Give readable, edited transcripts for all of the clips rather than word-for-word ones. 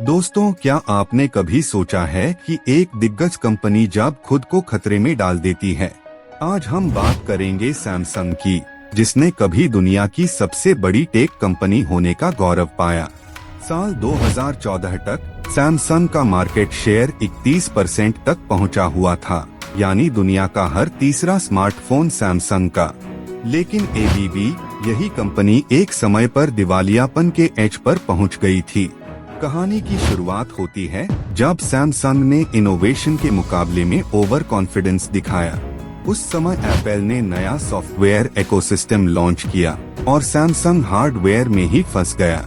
दोस्तों, क्या आपने कभी सोचा है कि एक दिग्गज कंपनी जब खुद को खतरे में डाल देती है। आज हम बात करेंगे सैमसंग की, जिसने कभी दुनिया की सबसे बड़ी टेक कंपनी होने का गौरव पाया। साल 2014 तक सैमसंग का मार्केट शेयर 31% तक पहुंचा हुआ था, यानी दुनिया का हर तीसरा स्मार्टफोन सैमसंग का। लेकिन एबीबी, यही कंपनी एक समय पर दिवालियापन के एज पर पहुंच गई थी। कहानी की शुरुआत होती है जब सैमसंग ने इनोवेशन के मुकाबले में ओवर कॉन्फिडेंस दिखाया। उस समय एप्पल ने नया सॉफ्टवेयर इकोसिस्टम लॉन्च किया और सैमसंग हार्डवेयर में ही फंस गया।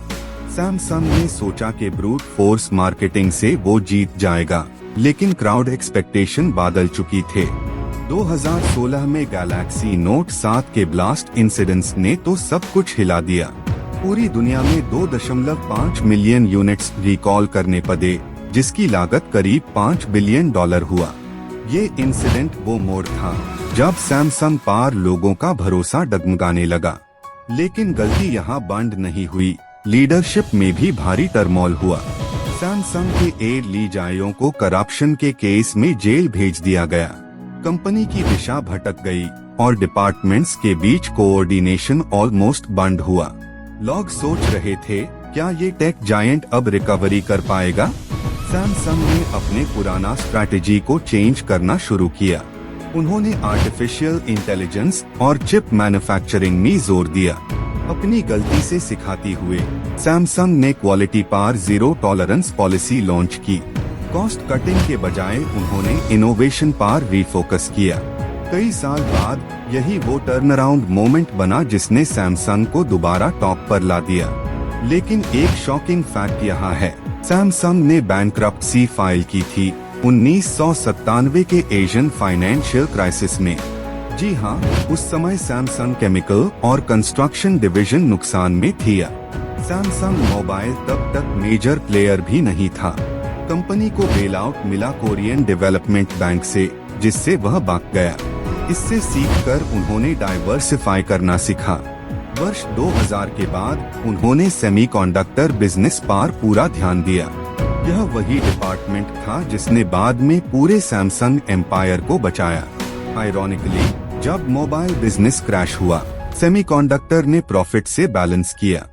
सैमसंग ने सोचा कि ब्रूट फोर्स मार्केटिंग से वो जीत जाएगा, लेकिन क्राउड एक्सपेक्टेशन बादल चुकी थे। 2016 में गैलेक्सी नोट 7 के ब्लास्ट इंसिडेंट्स ने तो सब कुछ हिला दिया। पूरी दुनिया में 2.5 मिलियन यूनिट्स रिकॉल करने पड़े, जिसकी लागत करीब $5 बिलियन हुआ। ये इंसिडेंट वो मोड़ था जब सैमसंग पर लोगों का भरोसा डगमगाने लगा। लेकिन गलती यहाँ बंद नहीं हुई, लीडरशिप में भी भारी टर्मोल हुआ। सैमसंग के 8 लीजाइयों को करप्शन के केस में जेल भेज दिया गया। कंपनी की दिशा भटक गई और डिपार्टमेंट्स के बीच कोऑर्डिनेशन ऑलमोस्ट बंद हुआ। लोग सोच रहे थे, क्या ये टेक जायंट अब रिकवरी कर पाएगा? सैमसंग ने अपने पुराना स्ट्रैटेजी को चेंज करना शुरू किया। उन्होंने आर्टिफिशियल इंटेलिजेंस और चिप मैन्युफैक्चरिंग में जोर दिया। अपनी गलती से सिखाते हुए सैमसंग ने क्वालिटी पर जीरो टॉलरेंस पॉलिसी लॉन्च की। कॉस्ट कटिंग के बजाय उन्होंने इनोवेशन पर रिफोकस किया। कई साल बाद यही वो टर्न अराउंड मोमेंट बना जिसने सैमसंग को दोबारा टॉप पर ला दिया। लेकिन एक शॉकिंग फैक्ट यहाँ है, सैमसंग ने बैंकरप्सी फाइल की थी 1997 के एशियन फाइनेंशियल क्राइसिस में। जी हाँ, उस समय सैमसंग केमिकल और कंस्ट्रक्शन डिवीजन नुकसान में थी। सैमसंग मोबाइल तब तक मेजर प्लेयर भी नहीं था। कंपनी को बेल आउट मिला कोरियन डेवलपमेंट बैंक से, जिससे वह भाग गया। इससे सीखकर उन्होंने डाइवर्सिफाई करना सीखा। वर्ष 2000 के बाद उन्होंने सेमीकंडक्टर बिजनेस पर पूरा ध्यान दिया। यह वही डिपार्टमेंट था जिसने बाद में पूरे सैमसंग एम्पायर को बचाया। आयरॉनिकली, जब मोबाइल बिजनेस क्रैश हुआ, सेमीकंडक्टर ने प्रॉफिट से बैलेंस किया।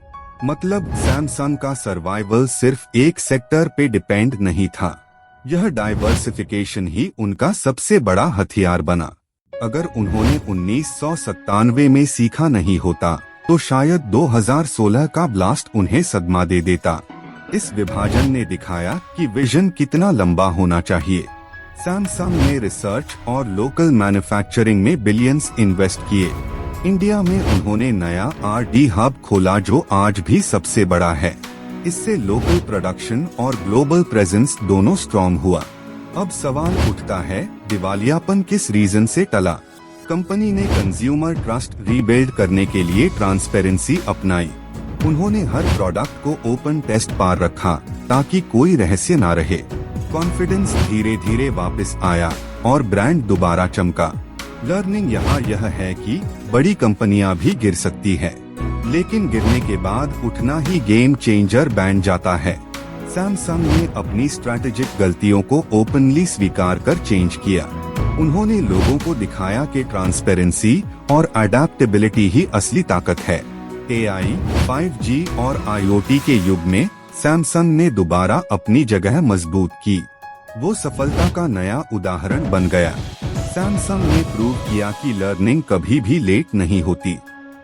मतलब सैमसंग का सर्वाइवल सिर्फ एक सेक्टर पे डिपेंड नहीं था। यह डाइवर्सिफिकेशन ही उनका सबसे बड़ा हथियार बना। अगर उन्होंने 1997 में सीखा नहीं होता, तो शायद 2016 का ब्लास्ट उन्हें सदमा दे देता। इस विभाजन ने दिखाया कि विजन कितना लंबा होना चाहिए। सैमसंग ने रिसर्च और लोकल मैन्युफैक्चरिंग में बिलियंस इन्वेस्ट किए। इंडिया में उन्होंने नया R&D हब खोला जो आज भी सबसे बड़ा है। इससे लोकल प्रोडक्शन और ग्लोबल प्रेजेंस दोनों स्ट्रॉन्ग हुआ। अब सवाल उठता है, दिवालियापन किस रीजन से टला? कंपनी ने कंज्यूमर ट्रस्ट रीबिल्ड करने के लिए ट्रांसपेरेंसी अपनाई। उन्होंने हर प्रोडक्ट को ओपन टेस्ट पर रखा ताकि कोई रहस्य न रहे। कॉन्फिडेंस धीरे धीरे वापस आया और ब्रांड दोबारा चमका। लर्निंग यहाँ यह है कि बड़ी कंपनियां भी गिर सकती है, लेकिन गिरने के बाद उठना ही गेम चेंजर बन जाता है। सैमसंग ने अपनी स्ट्रैटेजिक गलतियों को ओपनली स्वीकार कर चेंज किया। उन्होंने लोगों को दिखाया कि ट्रांसपेरेंसी और अडेप्टेबिलिटी ही असली ताकत है। AI, 5G और IoT के युग में सैमसंग ने दोबारा अपनी जगह मजबूत की। वो सफलता का नया उदाहरण बन गया। सैमसंग ने प्रूव किया कि लर्निंग कभी भी लेट नहीं होती।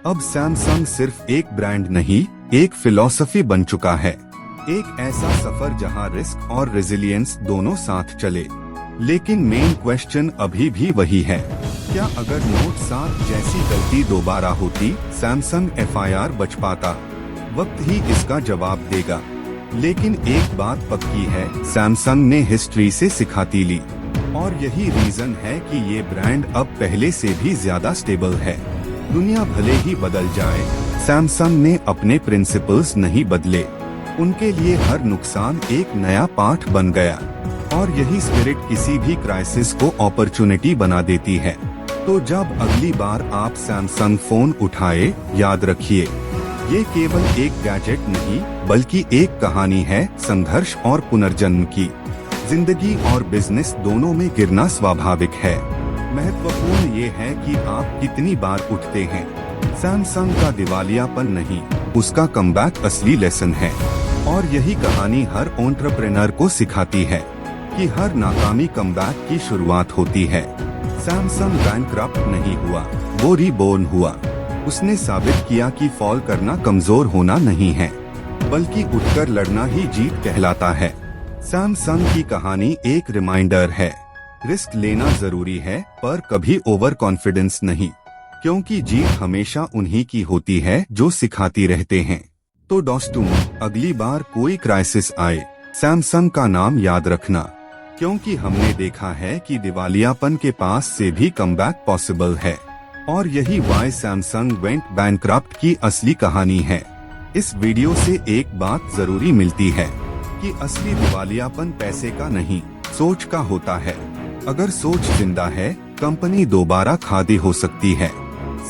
अब सैमसंग सिर्फ एक ब्रांड नहीं, एक फिलॉसफी बन चुका है। एक ऐसा सफर जहां रिस्क और रेजिलियंस दोनों साथ चले। लेकिन मेन क्वेश्चन अभी भी वही है, क्या अगर नोट 7 जैसी गलती दोबारा होती, सैमसंग FIR बच पाता? वक्त ही इसका जवाब देगा। लेकिन एक बात पक्की है, सैमसंग ने हिस्ट्री से सिखाती ली। और यही रीजन है कि ये ब्रांड अब पहले से भी ज्यादा स्टेबल है। दुनिया भले ही बदल जाए, सैमसंग ने अपने प्रिंसिपल्स नहीं बदले। उनके लिए हर नुकसान एक नया पाठ बन गया। और यही स्पिरिट किसी भी क्राइसिस को अपॉर्चुनिटी बना देती है। तो जब अगली बार आप सैमसंग फोन उठाए, याद रखिए, ये केवल एक गैजेट नहीं बल्कि एक कहानी है संघर्ष और पुनर्जन्म की। जिंदगी और बिजनेस दोनों में गिरना स्वाभाविक है। महत्वपूर्ण ये है कि आप कितनी बार उठते हैं। सैमसंग का दिवालियापन नहीं, उसका कमबैक असली लेसन है। और यही कहानी हर एंटरप्रेन्योर को सिखाती है कि हर नाकामी कमबैक की शुरुआत होती है। सैमसंग बैंकरप्ट नहीं हुआ, वो रीबोर्न हुआ। उसने साबित किया कि फॉल करना कमजोर होना नहीं है, बल्कि उठकर लड़ना ही जीत कहलाता है। सैमसंग की कहानी एक रिमाइंडर है, रिस्क लेना जरूरी है पर कभी ओवर कॉन्फिडेंस नहीं, क्योंकि जीत हमेशा उन्हीं की होती है जो सिखाती रहते हैं। तो दोस्तों, अगली बार कोई क्राइसिस आए, सैमसंग का नाम याद रखना, क्योंकि हमने देखा है कि दिवालियापन के पास से भी कमबैक पॉसिबल है। और यही वाई सैमसंग वेंट बैंकरप्ट की असली कहानी है। इस वीडियो से एक बात जरूरी मिलती है कि असली दिवालियापन पैसे का नहीं, सोच का होता है। अगर सोच जिंदा है, कंपनी दोबारा खादी हो सकती है।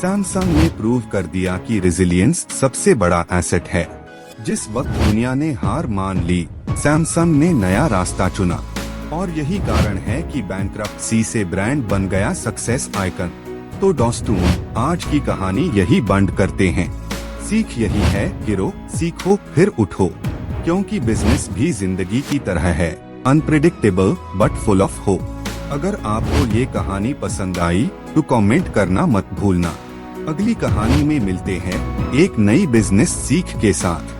सैमसंग ने प्रूव कर दिया कि रेजिलियंस सबसे बड़ा एसेट है। जिस वक्त दुनिया ने हार मान ली, सैमसंग ने नया रास्ता चुना। और यही कारण है कि बैंकरप्सी से ब्रांड बन गया सक्सेस आइकन। तो दोस्तों, आज की कहानी यही बंद करते हैं। सीख यही है, गिरो, सीखो, फिर उठो, क्योंकि बिजनेस भी जिंदगी की तरह है, unpredictable but full of hope. अगर आपको ये कहानी पसंद आई तो कमेंट करना मत भूलना। अगली कहानी में मिलते हैं एक नई बिजनेस सीख के साथ।